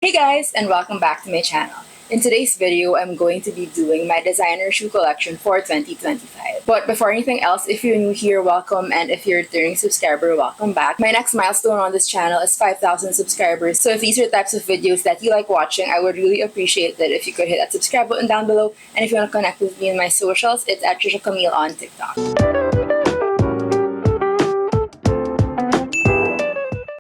Hey guys, and welcome back to my channel. In today's video, I'm going to be doing my designer shoe collection for 2025. But before anything else, if you're new here, welcome, and if you're a returning subscriber, welcome back. My next milestone on this channel is 5,000 subscribers, so if these are the types of videos that you like watching, I would really appreciate that if you could hit that subscribe button down below, and if you want to connect with me in my socials, it's at Trisha Camille on TikTok.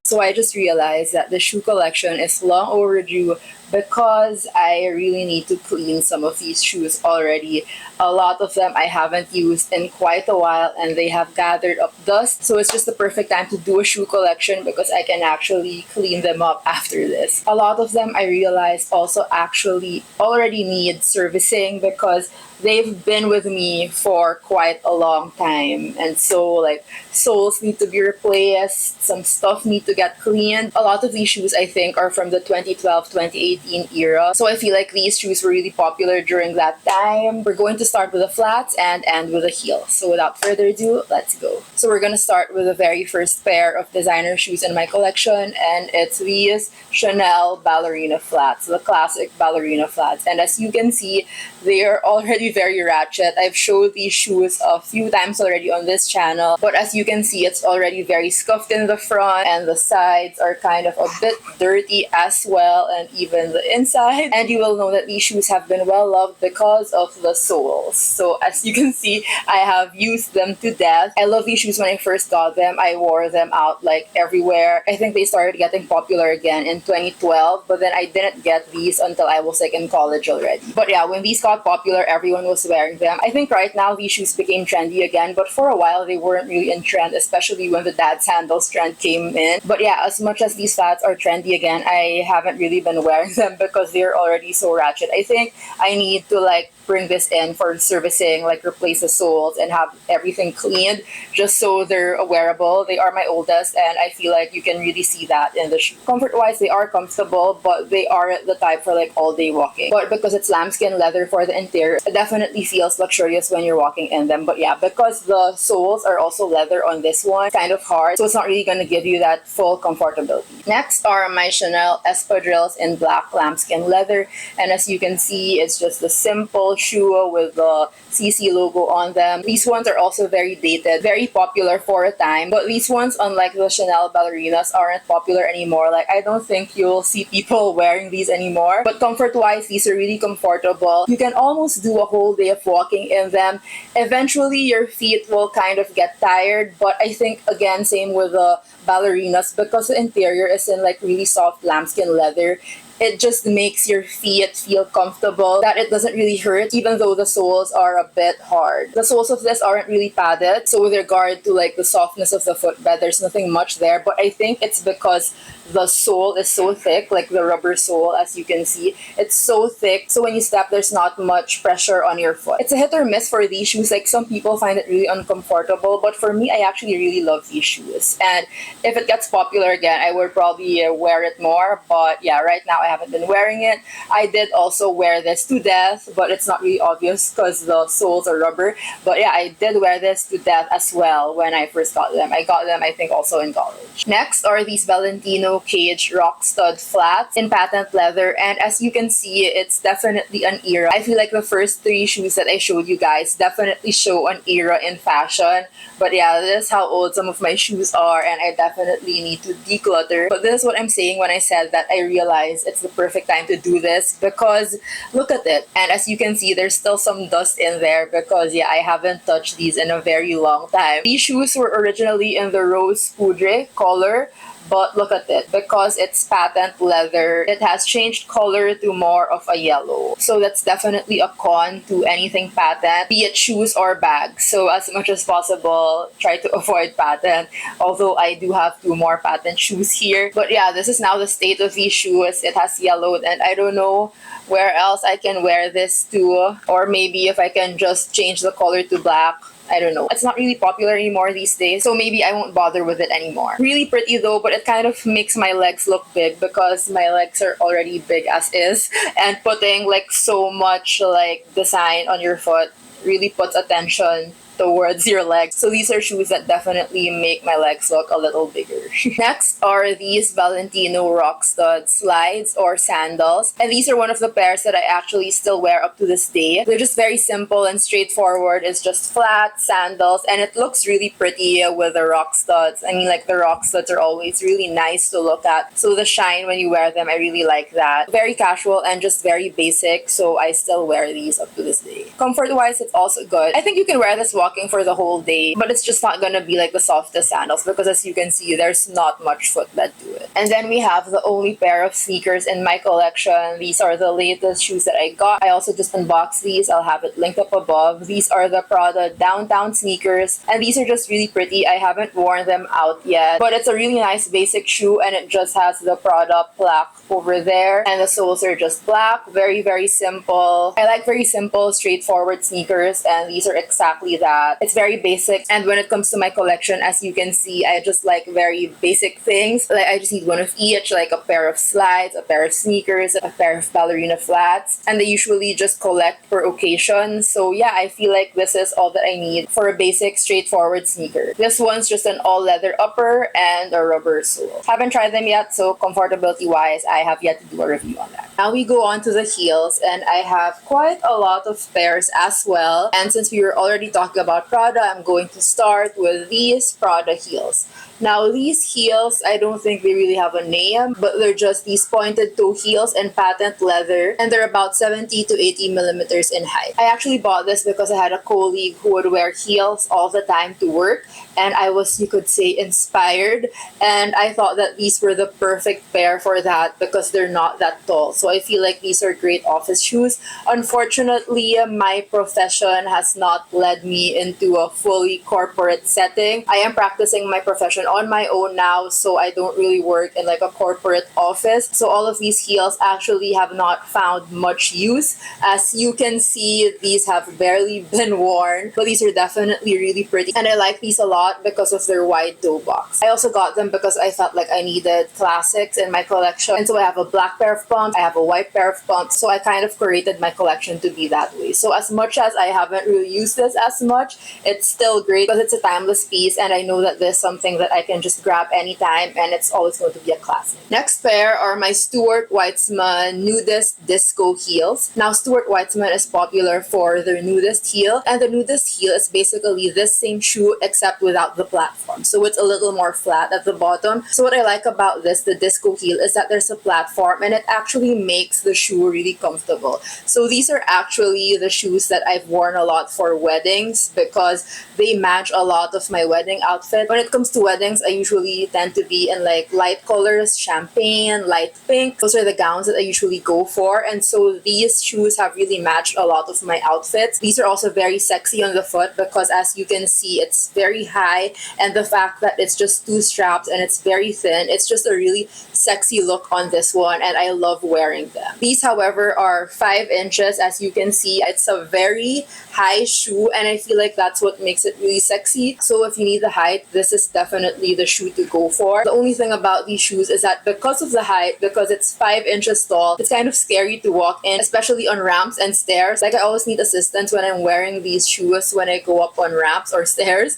So I just realized that the shoe collection is long overdue because I really need to clean some of these shoes already. A lot of them I haven't used in quite a while and they have gathered up dust. So it's just the perfect time to do a shoe collection because I can actually clean them up after this. A lot of them I realized also actually already need servicing because they've been with me for quite a long time, and so like soles need to be replaced, some stuff need to get cleaned. A lot of these shoes I think are from the 2012-2018 era, so I feel like these shoes were really popular during that time. We're going to start with the flats and end with the heel. So without further ado, let's go. So we're gonna start with the very first pair of designer shoes in my collection, and it's these Chanel ballerina flats, the classic ballerina flats. And as you can see, they are already very ratchet. I've showed these shoes a few times already on this channel, but as you can see, it's already very scuffed in the front, and the sides are kind of a bit dirty as well, and even the inside. And you will know that these shoes have been well loved because of the soles. So as you can see, I have used them to death. I love these shoes. When I first got them, I wore them out like everywhere. I think they started getting popular again in 2012, but then I didn't get these until I was like in college already. But yeah, when these got popular, everyone was wearing them. I think right now these shoes became trendy again, but for a while they weren't really in trend, especially when the dad sandals trend came in. But yeah, as much as these flats are trendy again, I haven't really been wearing them because they're already so ratchet. I think I need to like bring this in for servicing, like replace the soles and have everything cleaned just so they're wearable. They are my oldest, and I feel like you can really see that in the shoe. Comfort wise, they are comfortable, but they aren't the type for like all day walking. But because it's lambskin leather for the interior, it definitely feels luxurious when you're walking in them. But yeah, because the soles are also leather on this one, kind of hard, so it's not really going to give you that full comfortability. Next are my Chanel espadrilles in black lambskin leather, and as you can see, it's just the simple shoe with the CC logo on them. These ones are also very dated, very popular for a time, but these ones, unlike the Chanel ballerinas, aren't popular anymore. Like, I don't think you'll see people wearing these anymore, but comfort wise, these are really comfortable. You can almost do a whole day of walking in them. Eventually your feet will kind of get tired, but I think again, same with the ballerinas, because the interior is in like really soft lambskin leather, it just makes your feet feel comfortable, that it doesn't really hurt even though the soles are a bit hard. The soles of this aren't really padded, so with regard to like the softness of the footbed, there's nothing much there, but I think it's because the sole is so thick, like the rubber sole, as you can see, it's so thick, so when you step, there's not much pressure on your foot. It's a hit or miss for these shoes. Like, some people find it really uncomfortable, but for me, I actually really love these shoes, and if it gets popular again, I would probably wear it more. But yeah, right now I haven't been wearing it. I did also wear this to death, but it's not really obvious because the soles are rubber. But yeah, I did wear this to death as well when I first got them. I got them, I think, also in college. Next are these Valentino cage rock stud flats in patent leather, and as you can see, it's definitely an era. I feel like the first three shoes that I showed you guys definitely show an era in fashion. But yeah, this is how old some of my shoes are, and I definitely need to declutter. But this is what I'm saying when I said that I realized it's the perfect time to do this, because look at it, and as you can see, there's still some dust in there because yeah, I haven't touched these in a very long time. These shoes were originally in the rose poudre color, but look at it, because it's patent leather, it has changed color to more of a yellow. So that's definitely a con to anything patent, be it shoes or bags. So as much as possible, try to avoid patent, although I do have two more patent shoes here. But yeah, this is now the state of these shoes. It has yellowed, and I don't know where else I can wear this to, or maybe if I can just change the color to black. I don't know. It's not really popular anymore these days, so maybe I won't bother with it anymore. Really pretty though, but it kind of makes my legs look big because my legs are already big as is, and putting like so much like design on your foot really puts attention towards your legs. So these are shoes that definitely make my legs look a little bigger. Next are these Valentino rock stud slides or sandals. And these are one of the pairs that I actually still wear up to this day. They're just very simple and straightforward. It's just flat sandals and it looks really pretty with the rock studs. I mean, like the rock studs are always really nice to look at. So the shine when you wear them, I really like that. Very casual and just very basic. So I still wear these up to this day. Comfort wise, it's also good. I think you can wear this walking for the whole day, but it's just not gonna be like the softest sandals because as you can see, there's not much footbed to it. And then we have the only pair of sneakers in my collection. These are the latest shoes that I got. I also just unboxed these. I'll have it linked up above. These are the Prada downtown sneakers and these are just really pretty. I haven't worn them out yet, but it's a really nice basic shoe and it just has the Prada plaque over there and the soles are just black. Very, very simple. I like very simple, straightforward sneakers and these are exactly that. It's very basic and when it comes to my collection, as you can see, I just like very basic things. Like I just need one of each, like a pair of slides, a pair of sneakers, a pair of ballerina flats, and they usually just collect per occasion. So yeah, I feel like this is all that I need for a basic, straightforward sneaker. This one's just an all leather upper and a rubber sole. Haven't tried them yet, so comfortability wise, I have yet to do a review on that. Now we go on to the heels and I have quite a lot of pairs as well. And since we were already talking about Prada, I'm going to start with these Prada heels. Now these heels, I don't think they really have a name, but they're just these pointed toe heels in patent leather and they're about 70 to 80 millimeters in height. I actually bought this because I had a colleague who would wear heels all the time to work and I was, you could say, inspired and I thought that these were the perfect pair for that because they're not that tall. So I feel like these are great office shoes. Unfortunately, my profession has not led me into a fully corporate setting. I am practicing my profession on my own now, so I don't really work in like a corporate office. So all of these heels actually have not found much use. As you can see, these have barely been worn, but these are definitely really pretty. And I like these a lot because of their wide toe box. I also got them because I felt like I needed classics in my collection. And so I have a black pair of pumps, I have a white pair of pumps. So I kind of created my collection to be that way. So as much as I haven't really used this as much, it's still great because it's a timeless piece and I know that this is something that I can just grab anytime and it's always going to be a classic. Next pair are my Stuart Weitzman nudist disco heels. Now Stuart Weitzman is popular for their nudist heel and the nudist heel is basically this same shoe except without the platform. So it's a little more flat at the bottom. So what I like about this, the disco heel, is that there's a platform and it actually makes the shoe really comfortable. So these are actually the shoes that I've worn a lot for weddings because they match a lot of my wedding outfit. When it comes to weddings, I usually tend to be in like light colors, champagne, light pink. Those are the gowns that I usually go for. And so these shoes have really matched a lot of my outfits. These are also very sexy on the foot because as you can see, it's very high and the fact that it's just two straps and it's very thin, it's just a really sexy look on this one and I love wearing them. These, however, are 5 inches. As you can see, it's a very high shoe and I feel like that's what makes it really sexy. So if you need the height, this is definitely the shoe to go for. The only thing about these shoes is that because of the height, because it's 5 inches tall, it's kind of scary to walk in, especially on ramps and stairs. Like I always need assistance when I'm wearing these shoes when I go up on ramps or stairs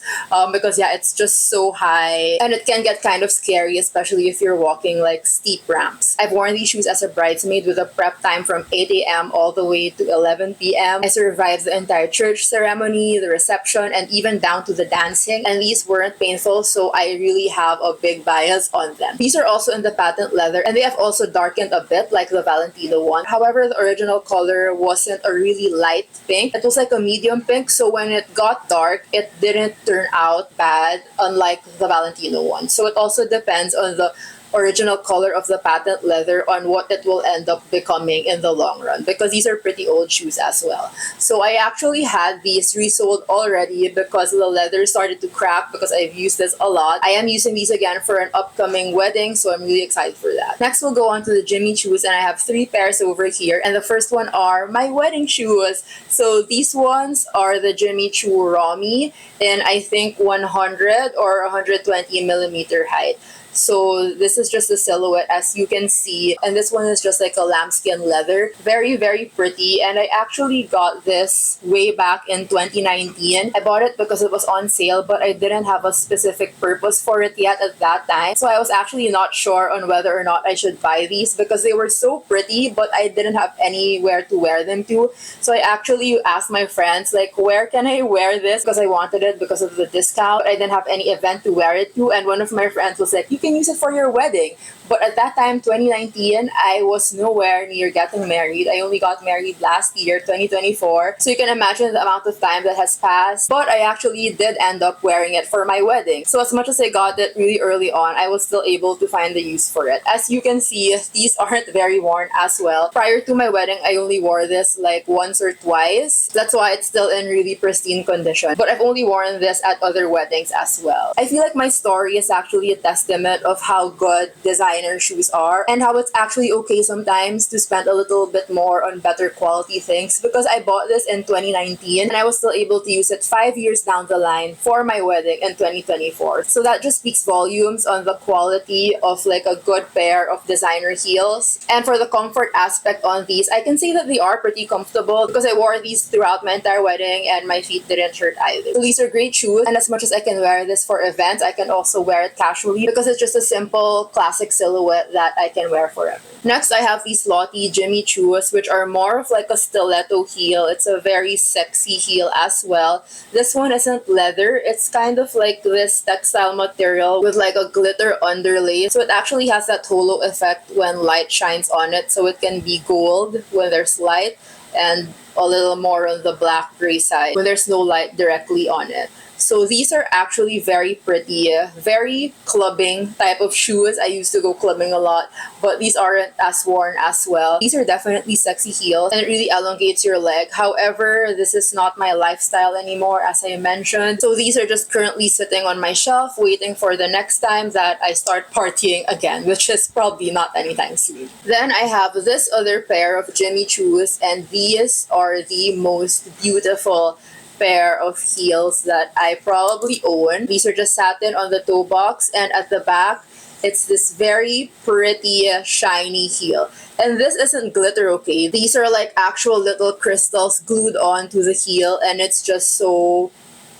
because yeah, it's just so high and it can get kind of scary, especially if you're walking like steep ramps. I've worn these shoes as a bridesmaid with a prep time from 8 a.m. all the way to 11 p.m. I survived the entire church ceremony, the reception, and even down to the dancing, and these weren't painful, so I really have a big bias on them. These are also in the patent leather and they have also darkened a bit like the Valentino one. However, the original color wasn't a really light pink. It was like a medium pink, so when it got dark, it didn't turn out bad, unlike the Valentino one. So it also depends on the original color of the patent leather on what it will end up becoming in the long run because these are pretty old shoes as well. So I actually had these resold already because the leather started to crack because I've used this a lot. I am using these again for an upcoming wedding, so I'm really excited for that. Next, we'll go on to the Jimmy Choos and I have 3 pairs over here and the first one are my wedding shoes. So these ones are the Jimmy Choo Romy in I think 100 or 120 millimeter height. So this is just the silhouette as you can see, and this one is just like a lambskin leather. Very, very pretty, and I actually got this way back in 2019. I bought it because it was on sale, but I didn't have a specific purpose for it yet at that time. So I was actually not sure on whether or not I should buy these because they were so pretty, but I didn't have anywhere to wear them to. So I actually asked my friends, like, where can I wear this? Because I wanted it because of the discount. I didn't have any event to wear it to, and one of my friends was like, you can use it for your wedding. But at that time, 2019, I was nowhere near getting married. I only got married last year, 2024. So you can imagine the amount of time that has passed. But I actually did end up wearing it for my wedding. So as much as I got it really early on, I was still able to find the use for it. As you can see, these aren't very worn as well. Prior to my wedding, I only wore this like once or twice. That's why it's still in really pristine condition. But I've only worn this at other weddings as well. I feel like my story is actually a testament of how good designer shoes are and how it's actually okay sometimes to spend a little bit more on better quality things, because I bought this in 2019 and I was still able to use it 5 years down the line for my wedding in 2024. So that just speaks volumes on the quality of like a good pair of designer heels. And for the comfort aspect on these, I can say that they are pretty comfortable because I wore these throughout my entire wedding and my feet didn't hurt either. So these are great shoes, and as much as I can wear this for events, I can also wear it casually because it's just a simple classic silhouette that I can wear forever. Next, I have these Lottie Jimmy Choos, which are more of like a stiletto heel. It's a very sexy heel as well. This one isn't leather. It's kind of like this textile material with like a glitter underlay. So it actually has that halo effect when light shines on it. So it can be gold when there's light and a little more on the black gray side when there's no light directly on it. So these are actually very pretty, very clubbing type of shoes. I used to go clubbing a lot, but these aren't as worn as well. These are definitely sexy heels and it really elongates your leg. However, this is not my lifestyle anymore, as I mentioned. So these are just currently sitting on my shelf waiting for the next time that I start partying again, which is probably not anytime soon. Then I have this other pair of Jimmy Choos, and these are the most beautiful pair of heels that I probably own. These are just satin on the toe box, and at the back, it's this very pretty, shiny heel. And this isn't glitter, okay? These are like actual little crystals glued onto the heel, and it's just so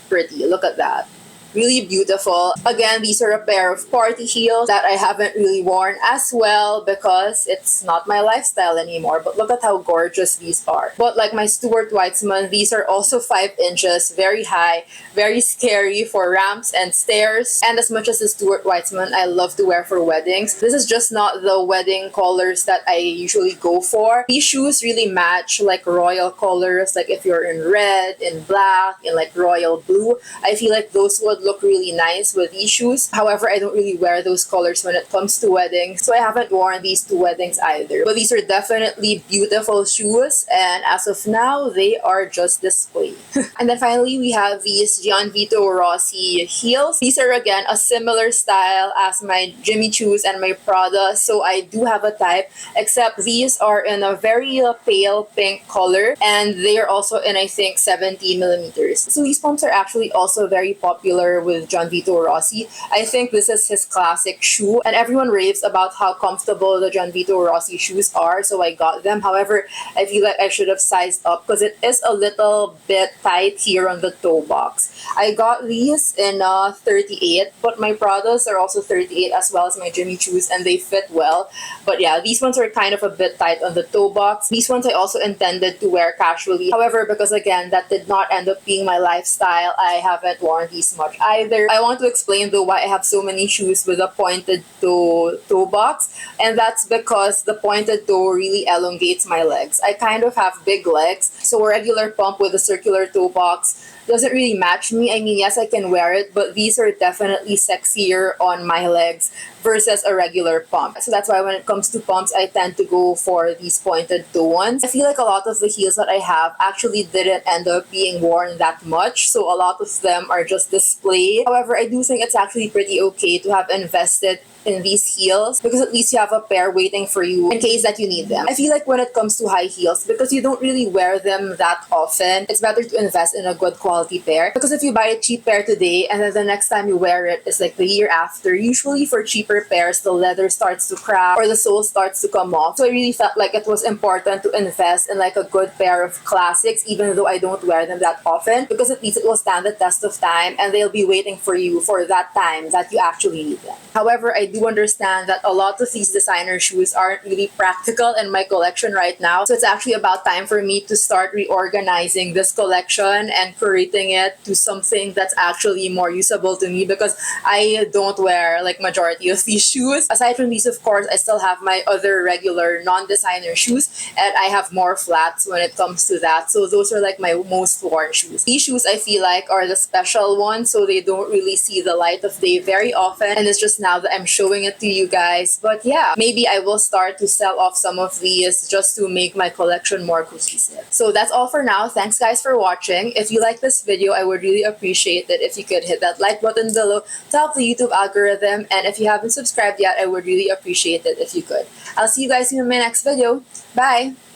pretty. Look at that. Really beautiful. Again, these are a pair of party heels that I haven't really worn as well because it's not my lifestyle anymore. But look at how gorgeous these are. But like my Stuart Weitzman, these are also 5 inches, very high, very scary for ramps and stairs. And as much as the Stuart Weitzman I love to wear for weddings, this is just not the wedding colors that I usually go for. These shoes really match like royal colors, like if you're in red, in black, in like royal blue. I feel like those would look really nice with these shoes. However, I don't really wear those colors when it comes to weddings, so I haven't worn these to weddings either. But these are definitely beautiful shoes, and as of now, they are just display. And then finally, we have these Gianvito Rossi heels. These are again a similar style as my Jimmy Choos and my Prada, so I do have a type, except these are in a very pale pink color, and they are also in, I think, 70 millimeters. So these pumps are actually also very popular with Gianvito Rossi. I think this is his classic shoe, and everyone raves about how comfortable the Gianvito Rossi shoes are, so I got them. However, I feel like I should have sized up because it is a little bit tight here on the toe box. I got these in 38, but my Pradas are also 38 as well as my Jimmy Choos, and they fit well. But yeah, these ones are kind of a bit tight on the toe box. These ones I also intended to wear casually. However, because again, that did not end up being my lifestyle, I haven't worn these much either. I want to explain though why I have so many shoes with a pointed toe box, and that's because the pointed toe really elongates my legs. I kind of have big legs, so a regular pump with a circular toe box doesn't really match me. I mean, yes, I can wear it, but these are definitely sexier on my legs versus a regular pump. So that's why when it comes to pumps, I tend to go for these pointed toe ones. I feel like a lot of the heels that I have actually didn't end up being worn that much, so a lot of them are just display. However, I do think it's actually pretty okay to have invested in these heels, because at least you have a pair waiting for you in case that you need them. I feel like when it comes to high heels, because you don't really wear them that often, it's better to invest in a good quality pair, because if you buy a cheap pair today and then the next time you wear it is like the year after, usually for cheaper pairs the leather starts to crack or the sole starts to come off. So I really felt like it was important to invest in like a good pair of classics, even though I don't wear them that often, because at least it will stand the test of time and they'll be waiting for you for that time that you actually need them. However, I do understand that a lot of these designer shoes aren't really practical in my collection right now, so it's actually about time for me to start reorganizing this collection and curating it to something that's actually more usable to me, because I don't wear like majority of these shoes. Aside from these, of course, I still have my other regular non-designer shoes, and I have more flats when it comes to that. So those are like my most worn shoes. These shoes I feel like are the special ones, so they don't really see the light of day very often, and it's just now that I'm showing it to you guys. But yeah, maybe I will start to sell off some of these just to make my collection more cohesive. So that's all for now. Thanks guys for watching. If you like this video, I would really appreciate it if you could hit that like button below to help the YouTube algorithm, and if you haven't subscribed yet, I would really appreciate it if you could. I'll see you guys in my next video. Bye!